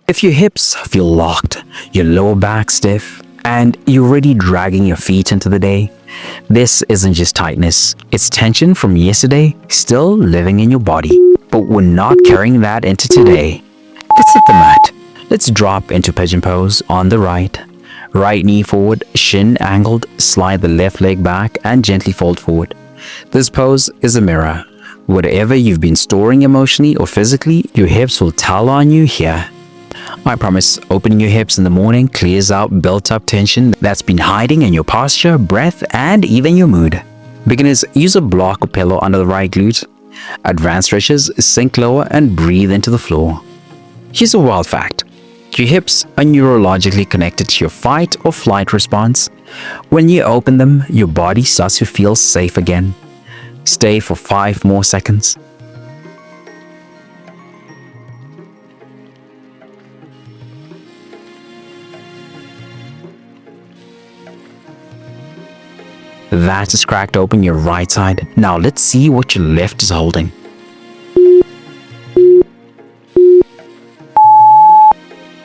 If your hips feel locked, your lower back stiff, and you're already dragging your feet into the day, this isn't just tightness, it's tension from yesterday still living in your body. But we're not carrying that into today. Let's hit the mat. Let's drop into Pigeon Pose on the right. Right knee forward, shin angled, slide the left leg back and gently fold forward. This pose is a mirror. Whatever you've been storing emotionally or physically, your hips will tell on you here. I promise, opening your hips in the morning clears out built-up tension that's been hiding in your posture, breath, and even your mood. Beginners, use a block or pillow under the right glute. Advanced stretches, sink lower and breathe into the floor. Here's a wild fact. Your hips are neurologically connected to your fight or flight response. When you open them, your body starts to feel safe again. Stay for 5 more seconds. That is cracked open your right side. Now let's see what your left is holding.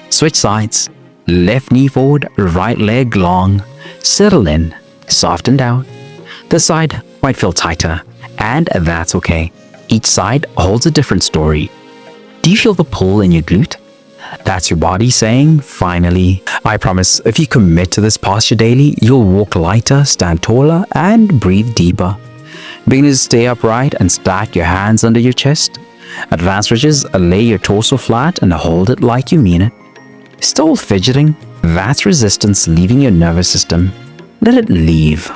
Switch sides. Left knee forward, right leg long. Settle in, soften down. This side might feel tighter, and that's okay. Each side holds a different story. Do you feel the pull in your glute? That's your body saying, finally. I promise, if you commit to this posture daily, you'll walk lighter, stand taller, and breathe deeper. Beginners, stay upright and stack your hands under your chest. Advanced stretches, lay your torso flat and hold it like you mean it. Still fidgeting? That's resistance leaving your nervous system. Let it leave.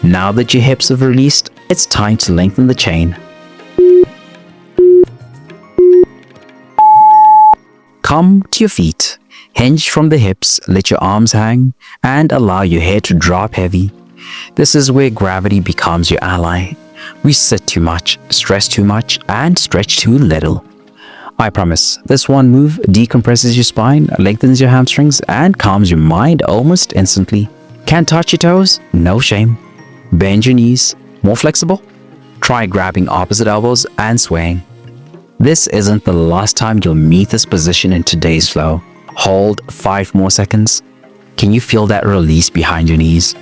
Now that your hips have released, it's time to lengthen the chain. Come to your feet, hinge from the hips, let your arms hang, and allow your head to drop heavy. This is where gravity becomes your ally. We sit too much, stress too much, and stretch too little. I promise, this one move decompresses your spine, lengthens your hamstrings, and calms your mind almost instantly. Can't touch your toes? No shame. Bend your knees. More flexible? Try grabbing opposite elbows and swaying. This isn't the last time you'll meet this position in today's flow. Hold 5 more seconds. Can you feel that release behind your knees?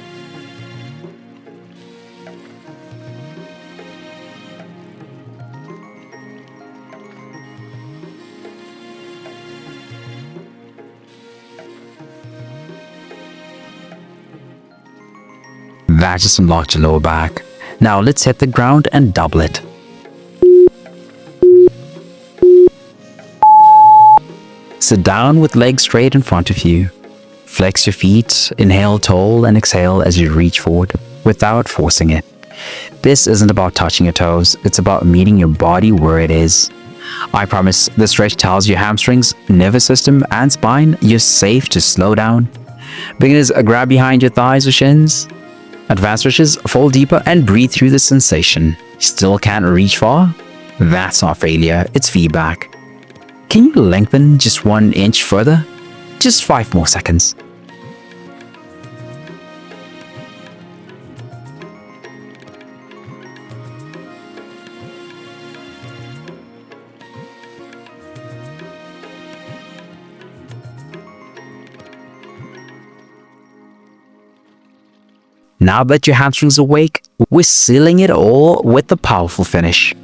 That just unlocked your lower back. Now let's hit the ground and double it. Sit down with legs straight in front of you. Flex your feet, inhale tall and exhale as you reach forward without forcing it. This isn't about touching your toes, it's about meeting your body where it is. I promise, the stretch tells your hamstrings, nervous system, and spine you're safe to slow down. Beginners, grab behind your thighs or shins. Advanced stretches, fold deeper and breathe through the sensation. Still can't reach far? That's not failure, it's feedback. Can you lengthen just 1 inch further? Just 5 more seconds. Now that your hamstrings are awake, we're sealing it all with a powerful finish.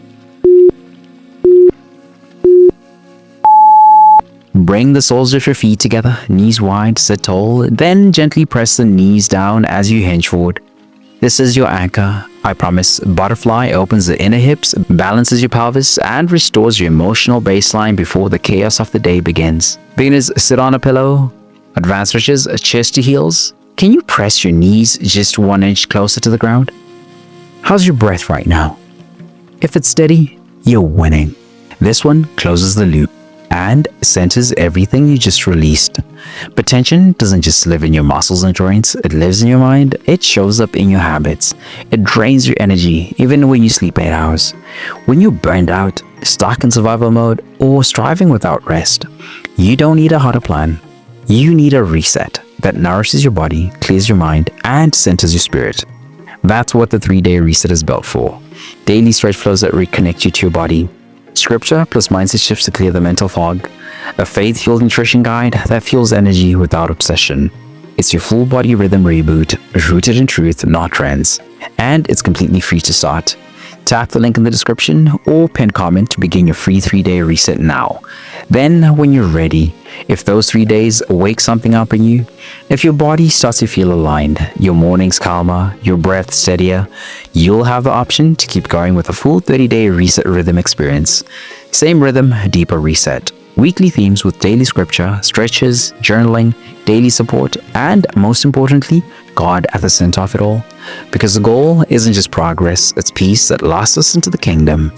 Bring the soles of your feet together, knees wide, sit tall, then gently press the knees down as you hinge forward. This is your anchor. I promise, butterfly opens the inner hips, balances your pelvis, and restores your emotional baseline before the chaos of the day begins. Beginners, sit on a pillow. Advanced stretches, chest to heels. Can you press your knees just 1 inch closer to the ground? How's your breath right now? If it's steady, you're winning. This one closes the loop and centers everything you just released. But tension doesn't just live in your muscles and joints, it lives in your mind, it shows up in your habits. It drains your energy even when you sleep 8 hours. When you're burned out, stuck in survival mode, or striving without rest, you don't need a harder plan. You need a reset that nourishes your body, clears your mind, and centers your spirit. That's what the 3-day reset is built for. Daily stretch flows that reconnect you to your body. Scripture plus mindset shifts to clear the mental fog. A faith-fueled nutrition guide that fuels energy without obsession. It's your full body rhythm reboot, rooted in truth, not trends. And it's completely free to start. Tap the link in the description or pinned comment to begin your free 3-day reset now. Then, when you're ready, if those 3 days wake something up in you, if your body starts to feel aligned, your mornings calmer, your breath steadier, you'll have the option to keep going with a full 30-day reset rhythm experience. Same rhythm, deeper reset. Weekly themes with daily scripture, stretches, journaling, daily support, and most importantly, God at the center of it all. Because the goal isn't just progress, it's peace that lasts us into the kingdom.